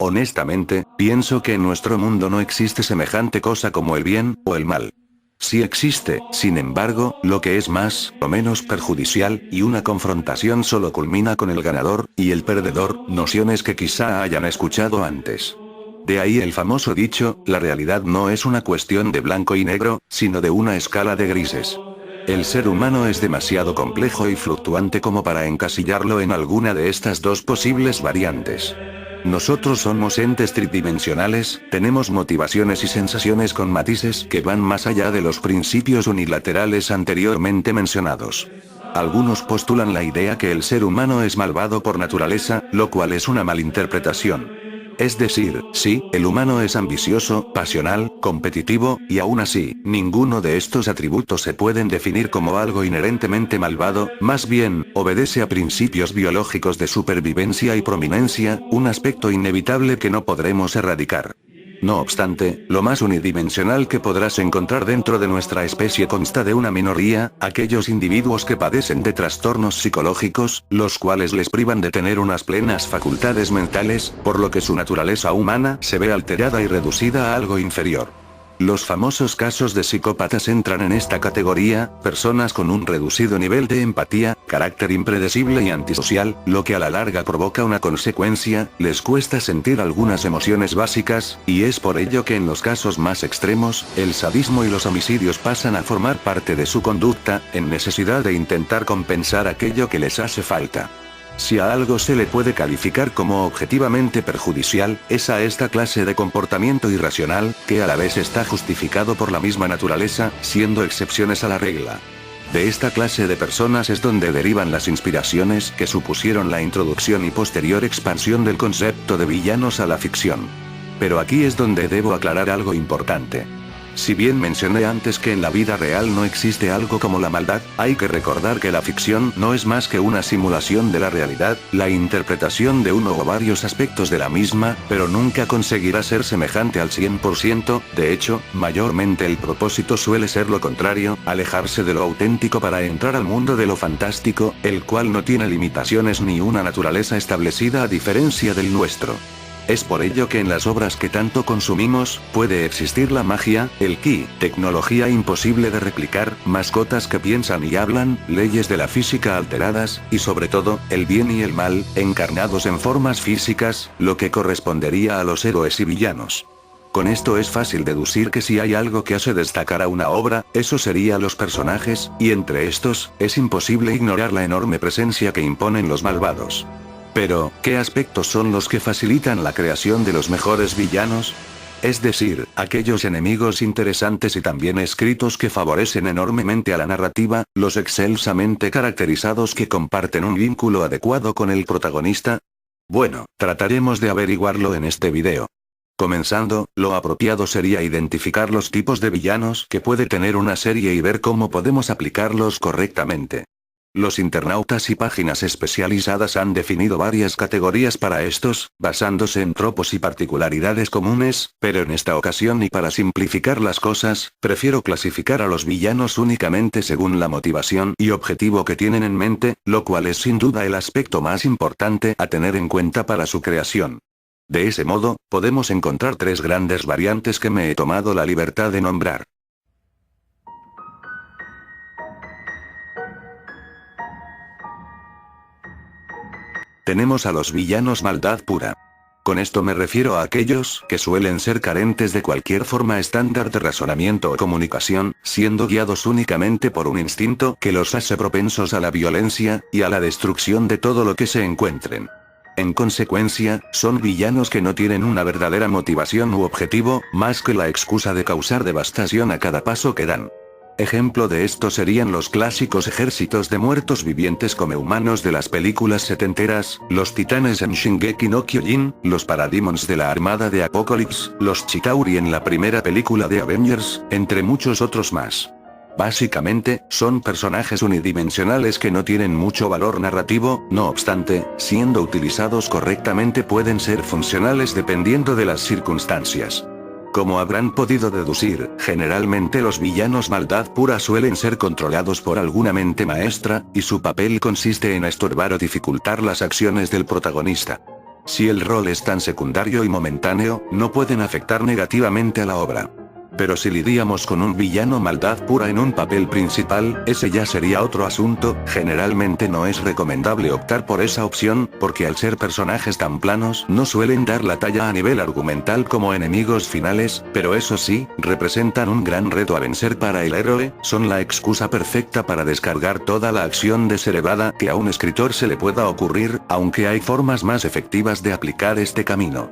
Honestamente, pienso que en nuestro mundo no existe semejante cosa como el bien o el mal. Sí existe, sin embargo, lo que es más o menos perjudicial, y una confrontación solo culmina con el ganador y el perdedor, nociones que quizá hayan escuchado antes. De ahí el famoso dicho, la realidad no es una cuestión de blanco y negro, sino de una escala de grises. El ser humano es demasiado complejo y fluctuante como para encasillarlo en alguna de estas dos posibles variantes. Nosotros somos entes tridimensionales, tenemos motivaciones y sensaciones con matices que van más allá de los principios unilaterales anteriormente mencionados. Algunos postulan la idea que el ser humano es malvado por naturaleza, lo cual es una malinterpretación. Es decir, sí, el humano es ambicioso, pasional, competitivo, y aún así, ninguno de estos atributos se pueden definir como algo inherentemente malvado, más bien, obedece a principios biológicos de supervivencia y prominencia, un aspecto inevitable que no podremos erradicar. No obstante, lo más unidimensional que podrás encontrar dentro de nuestra especie consta de una minoría, aquellos individuos que padecen de trastornos psicológicos, los cuales les privan de tener unas plenas facultades mentales, por lo que su naturaleza humana se ve alterada y reducida a algo inferior. Los famosos casos de psicópatas entran en esta categoría, personas con un reducido nivel de empatía, carácter impredecible y antisocial, lo que a la larga provoca una consecuencia, les cuesta sentir algunas emociones básicas, y es por ello que en los casos más extremos, el sadismo y los homicidios pasan a formar parte de su conducta, en necesidad de intentar compensar aquello que les hace falta. Si a algo se le puede calificar como objetivamente perjudicial, es a esta clase de comportamiento irracional, que a la vez está justificado por la misma naturaleza, siendo excepciones a la regla. De esta clase de personas es donde derivan las inspiraciones que supusieron la introducción y posterior expansión del concepto de villanos a la ficción. Pero aquí es donde debo aclarar algo importante. Si bien mencioné antes que en la vida real no existe algo como la maldad, hay que recordar que la ficción no es más que una simulación de la realidad, la interpretación de uno o varios aspectos de la misma, pero nunca conseguirá ser semejante al 100%, de hecho, mayormente el propósito suele ser lo contrario, alejarse de lo auténtico para entrar al mundo de lo fantástico, el cual no tiene limitaciones ni una naturaleza establecida a diferencia del nuestro. Es por ello que en las obras que tanto consumimos, puede existir la magia, el ki, tecnología imposible de replicar, mascotas que piensan y hablan, leyes de la física alteradas, y sobre todo, el bien y el mal, encarnados en formas físicas, lo que correspondería a los héroes y villanos. Con esto es fácil deducir que si hay algo que hace destacar a una obra, eso sería los personajes, y entre estos, es imposible ignorar la enorme presencia que imponen los malvados. Pero, ¿qué aspectos son los que facilitan la creación de los mejores villanos? Es decir, aquellos enemigos interesantes y también escritos que favorecen enormemente a la narrativa, los excelsamente caracterizados que comparten un vínculo adecuado con el protagonista. Bueno, trataremos de averiguarlo en este video. Comenzando, lo apropiado sería identificar los tipos de villanos que puede tener una serie y ver cómo podemos aplicarlos correctamente. Los internautas y páginas especializadas han definido varias categorías para estos, basándose en tropos y particularidades comunes, pero en esta ocasión y para simplificar las cosas, prefiero clasificar a los villanos únicamente según la motivación y objetivo que tienen en mente, lo cual es sin duda el aspecto más importante a tener en cuenta para su creación. De ese modo, podemos encontrar tres grandes variantes que me he tomado la libertad de nombrar. Tenemos a los villanos maldad pura. Con esto me refiero a aquellos que suelen ser carentes de cualquier forma estándar de razonamiento o comunicación, siendo guiados únicamente por un instinto que los hace propensos a la violencia y a la destrucción de todo lo que se encuentren. En consecuencia, son villanos que no tienen una verdadera motivación u objetivo, más que la excusa de causar devastación a cada paso que dan. Ejemplo de esto serían los clásicos ejércitos de muertos vivientes come humanos de las películas setenteras, los titanes en Shingeki no Kyojin, los Parademons de la Armada de Apocalypse, los Chitauri en la primera película de Avengers, entre muchos otros más. Básicamente, son personajes unidimensionales que no tienen mucho valor narrativo, no obstante, siendo utilizados correctamente pueden ser funcionales dependiendo de las circunstancias. Como habrán podido deducir, generalmente los villanos maldad pura suelen ser controlados por alguna mente maestra, y su papel consiste en estorbar o dificultar las acciones del protagonista. Si el rol es tan secundario y momentáneo, no pueden afectar negativamente a la obra. Pero si lidiamos con un villano maldad pura en un papel principal, ese ya sería otro asunto. Generalmente no es recomendable optar por esa opción, porque al ser personajes tan planos no suelen dar la talla a nivel argumental como enemigos finales, pero eso sí, representan un gran reto a vencer para el héroe, son la excusa perfecta para descargar toda la acción descerebrada que a un escritor se le pueda ocurrir, aunque hay formas más efectivas de aplicar este camino.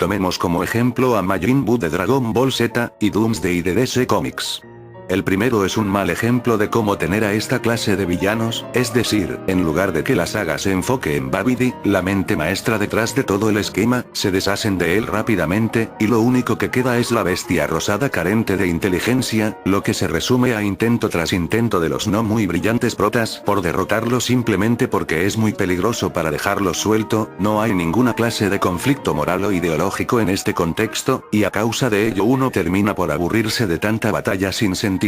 Tomemos como ejemplo a Majin Buu de Dragon Ball Z, y Doomsday de DC Comics. El primero es un mal ejemplo de cómo tener a esta clase de villanos, es decir, en lugar de que la saga se enfoque en Babidi, la mente maestra detrás de todo el esquema, se deshacen de él rápidamente, y lo único que queda es la bestia rosada carente de inteligencia, lo que se resume a intento tras intento de los no muy brillantes protas por derrotarlo simplemente porque es muy peligroso para dejarlo suelto. No hay ninguna clase de conflicto moral o ideológico en este contexto, y a causa de ello uno termina por aburrirse de tanta batalla sin sentido.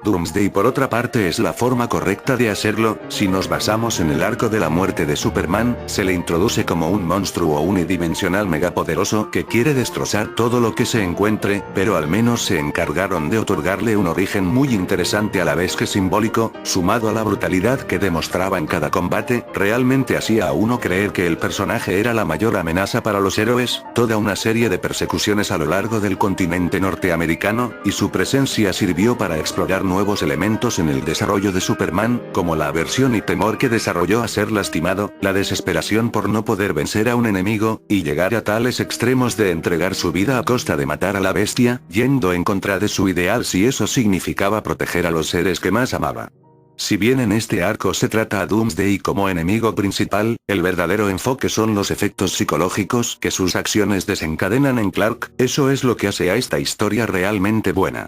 Doomsday por otra parte es la forma correcta de hacerlo. Si nos basamos en el arco de la muerte de Superman, se le introduce como un monstruo unidimensional megapoderoso que quiere destrozar todo lo que se encuentre, pero al menos se encargaron de otorgarle un origen muy interesante a la vez que simbólico, sumado a la brutalidad que demostraba en cada combate, realmente hacía a uno creer que el personaje era la mayor amenaza para los héroes. Toda una serie de persecuciones a lo largo del continente norteamericano, y su presencia sirvió para explorar nuevos elementos en el desarrollo de Superman, como la aversión y temor que desarrolló a ser lastimado, la desesperación por no poder vencer a un enemigo, y llegar a tales extremos de entregar su vida a costa de matar a la bestia, yendo en contra de su ideal si eso significaba proteger a los seres que más amaba. Si bien en este arco se trata a Doomsday como enemigo principal, el verdadero enfoque son los efectos psicológicos que sus acciones desencadenan en Clark. Eso es lo que hace a esta historia realmente buena.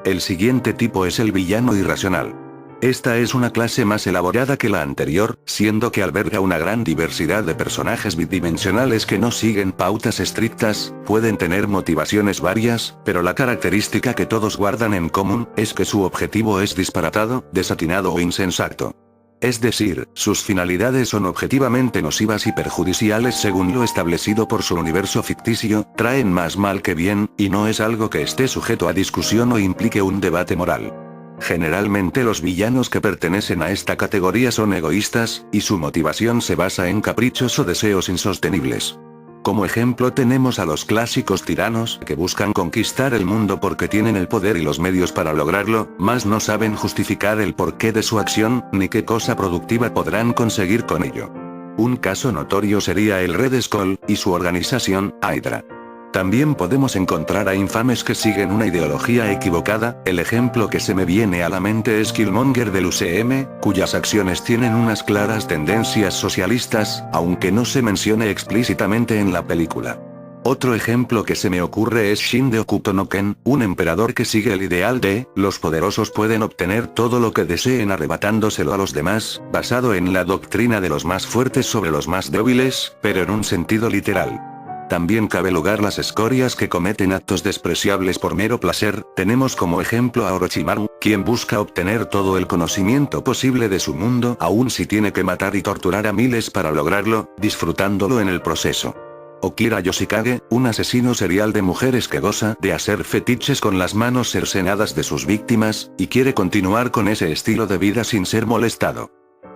El siguiente tipo es el villano irracional. Esta es una clase más elaborada que la anterior, siendo que alberga una gran diversidad de personajes bidimensionales que no siguen pautas estrictas, pueden tener motivaciones varias, pero la característica que todos guardan en común, es que su objetivo es disparatado, desatinado o insensato. Es decir, sus finalidades son objetivamente nocivas y perjudiciales según lo establecido por su universo ficticio, traen más mal que bien, y no es algo que esté sujeto a discusión o implique un debate moral. Generalmente los villanos que pertenecen a esta categoría son egoístas, y su motivación se basa en caprichos o deseos insostenibles. Como ejemplo tenemos a los clásicos tiranos que buscan conquistar el mundo porque tienen el poder y los medios para lograrlo, mas no saben justificar el porqué de su acción, ni qué cosa productiva podrán conseguir con ello. Un caso notorio sería el Red Skull, y su organización, Hydra. También podemos encontrar a infames que siguen una ideología equivocada. El ejemplo que se me viene a la mente es Killmonger del UCM, cuyas acciones tienen unas claras tendencias socialistas, aunque no se mencione explícitamente en la película. Otro ejemplo que se me ocurre es Shin de Hokuto no Ken, un emperador que sigue el ideal de, los poderosos pueden obtener todo lo que deseen arrebatándoselo a los demás, basado en la doctrina de los más fuertes sobre los más débiles, pero en un sentido literal. También cabe lugar las escorias que cometen actos despreciables por mero placer. Tenemos como ejemplo a Orochimaru, quien busca obtener todo el conocimiento posible de su mundo, aun si tiene que matar y torturar a miles para lograrlo, disfrutándolo en el proceso. O Kira Yoshikage, un asesino serial de mujeres que goza de hacer fetiches con las manos cercenadas de sus víctimas, y quiere continuar con ese estilo de vida sin ser molestado.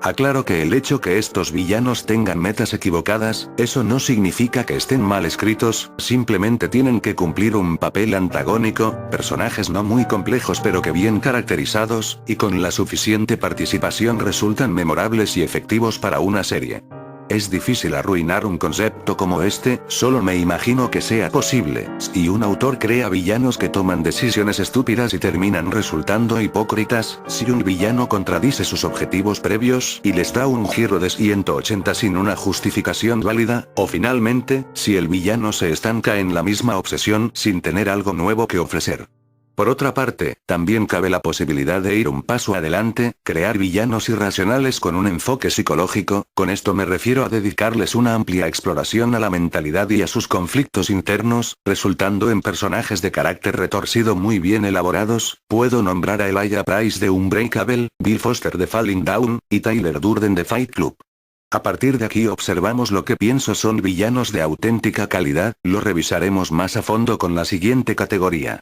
Aclaro que el hecho que estos villanos tengan metas equivocadas, eso no significa que estén mal escritos, simplemente tienen que cumplir un papel antagónico, personajes no muy complejos pero que bien caracterizados, y con la suficiente participación resultan memorables y efectivos para una serie. Es difícil arruinar un concepto como este, solo me imagino que sea posible, si un autor crea villanos que toman decisiones estúpidas y terminan resultando hipócritas, si un villano contradice sus objetivos previos y les da un giro de 180 sin una justificación válida, o finalmente, si el villano se estanca en la misma obsesión sin tener algo nuevo que ofrecer. Por otra parte, también cabe la posibilidad de ir un paso adelante, crear villanos irracionales con un enfoque psicológico, con esto me refiero a dedicarles una amplia exploración a la mentalidad y a sus conflictos internos, resultando en personajes de carácter retorcido muy bien elaborados. Puedo nombrar a Elijah Price de Unbreakable, Bill Foster de Falling Down, y Tyler Durden de Fight Club. A partir de aquí observamos lo que pienso son villanos de auténtica calidad, lo revisaremos más a fondo con la siguiente categoría.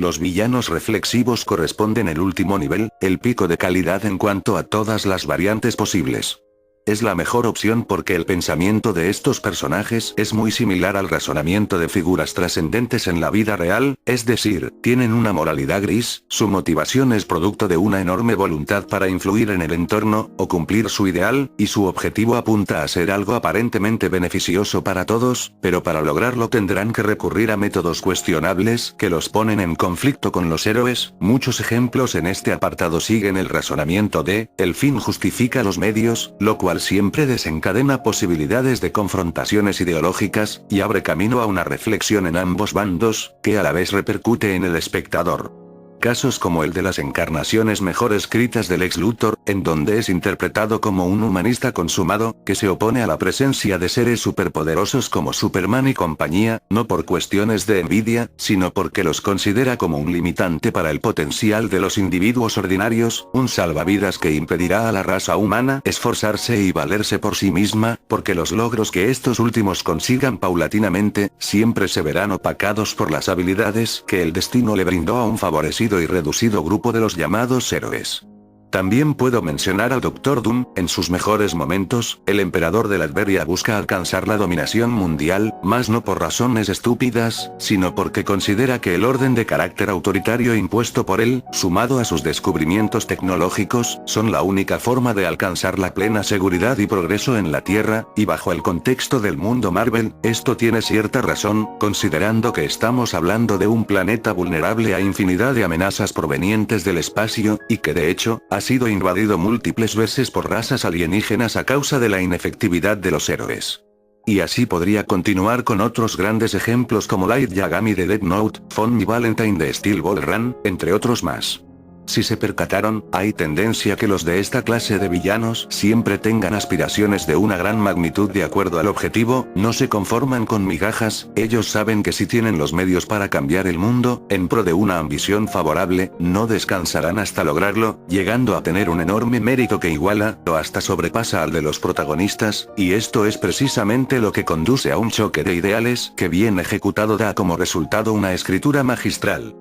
Los villanos reflexivos corresponden el último nivel, el pico de calidad en cuanto a todas las variantes posibles. Es la mejor opción porque el pensamiento de estos personajes es muy similar al razonamiento de figuras trascendentes en la vida real, es decir, tienen una moralidad gris, su motivación es producto de una enorme voluntad para influir en el entorno, o cumplir su ideal, y su objetivo apunta a ser algo aparentemente beneficioso para todos, pero para lograrlo tendrán que recurrir a métodos cuestionables que los ponen en conflicto con los héroes. Muchos ejemplos en este apartado siguen el razonamiento de, el fin justifica los medios, lo cual siempre desencadena posibilidades de confrontaciones ideológicas, y abre camino a una reflexión en ambos bandos, que a la vez repercute en el espectador. Casos como el de las encarnaciones mejor escritas del Lex Luthor, en donde es interpretado como un humanista consumado, que se opone a la presencia de seres superpoderosos como Superman y compañía, no por cuestiones de envidia, sino porque los considera como un limitante para el potencial de los individuos ordinarios, un salvavidas que impedirá a la raza humana esforzarse y valerse por sí misma, porque los logros que estos últimos consigan paulatinamente, siempre se verán opacados por las habilidades que el destino le brindó a un favorecido y reducido grupo de los llamados héroes. También puedo mencionar al Doctor Doom, en sus mejores momentos, el emperador de Latveria busca alcanzar la dominación mundial, mas no por razones estúpidas, sino porque considera que el orden de carácter autoritario impuesto por él, sumado a sus descubrimientos tecnológicos, son la única forma de alcanzar la plena seguridad y progreso en la Tierra, y bajo el contexto del mundo Marvel, esto tiene cierta razón, considerando que estamos hablando de un planeta vulnerable a infinidad de amenazas provenientes del espacio, y que de hecho, ha sido invadido múltiples veces por razas alienígenas a causa de la inefectividad de los héroes. Y así podría continuar con otros grandes ejemplos como Light Yagami de Death Note, Fonny Valentine de Steel Ball Run, entre otros más. Si se percataron, hay tendencia que los de esta clase de villanos siempre tengan aspiraciones de una gran magnitud de acuerdo al objetivo, no se conforman con migajas, ellos saben que si tienen los medios para cambiar el mundo, en pro de una ambición favorable, no descansarán hasta lograrlo, llegando a tener un enorme mérito que iguala, o hasta sobrepasa al de los protagonistas, y esto es precisamente lo que conduce a un choque de ideales que bien ejecutado da como resultado una escritura magistral.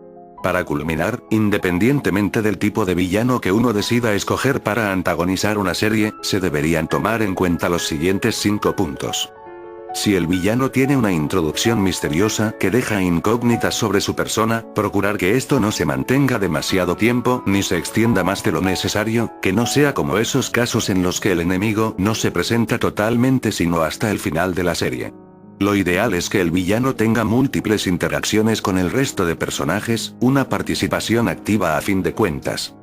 Para culminar, independientemente del tipo de villano que uno decida escoger para antagonizar una serie, se deberían tomar en cuenta los siguientes 5 puntos. Si el villano tiene una introducción misteriosa que deja incógnitas sobre su persona, procurar que esto no se mantenga demasiado tiempo ni se extienda más de lo necesario, que no sea como esos casos en los que el enemigo no se presenta totalmente sino hasta el final de la serie. Lo ideal es que el villano tenga múltiples interacciones con el resto de personajes, una participación activa a fin de cuentas.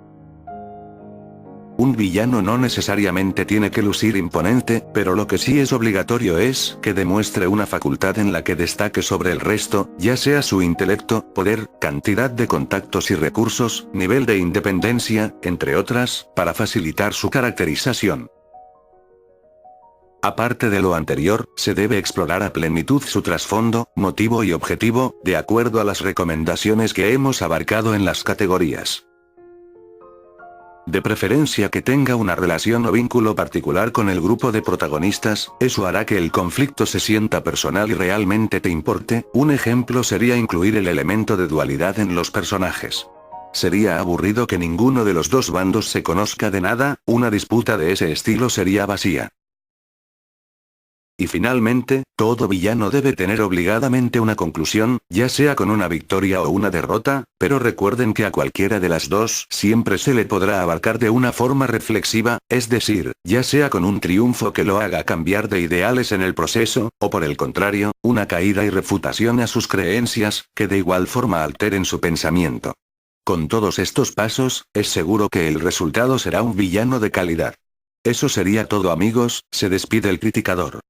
Un villano no necesariamente tiene que lucir imponente, pero lo que sí es obligatorio es que demuestre una facultad en la que destaque sobre el resto, ya sea su intelecto, poder, cantidad de contactos y recursos, nivel de independencia, entre otras, para facilitar su caracterización. Aparte de lo anterior, se debe explorar a plenitud su trasfondo, motivo y objetivo, de acuerdo a las recomendaciones que hemos abarcado en las categorías. De preferencia que tenga una relación o vínculo particular con el grupo de protagonistas, eso hará que el conflicto se sienta personal y realmente te importe. Un ejemplo sería incluir el elemento de dualidad en los personajes. Sería aburrido que ninguno de los dos bandos se conozca de nada, una disputa de ese estilo sería vacía. Y finalmente, todo villano debe tener obligadamente una conclusión, ya sea con una victoria o una derrota, pero recuerden que a cualquiera de las dos siempre se le podrá abarcar de una forma reflexiva, es decir, ya sea con un triunfo que lo haga cambiar de ideales en el proceso, o por el contrario, una caída y refutación a sus creencias, que de igual forma alteren su pensamiento. Con todos estos pasos, es seguro que el resultado será un villano de calidad. Eso sería todo amigos, se despide el criticador.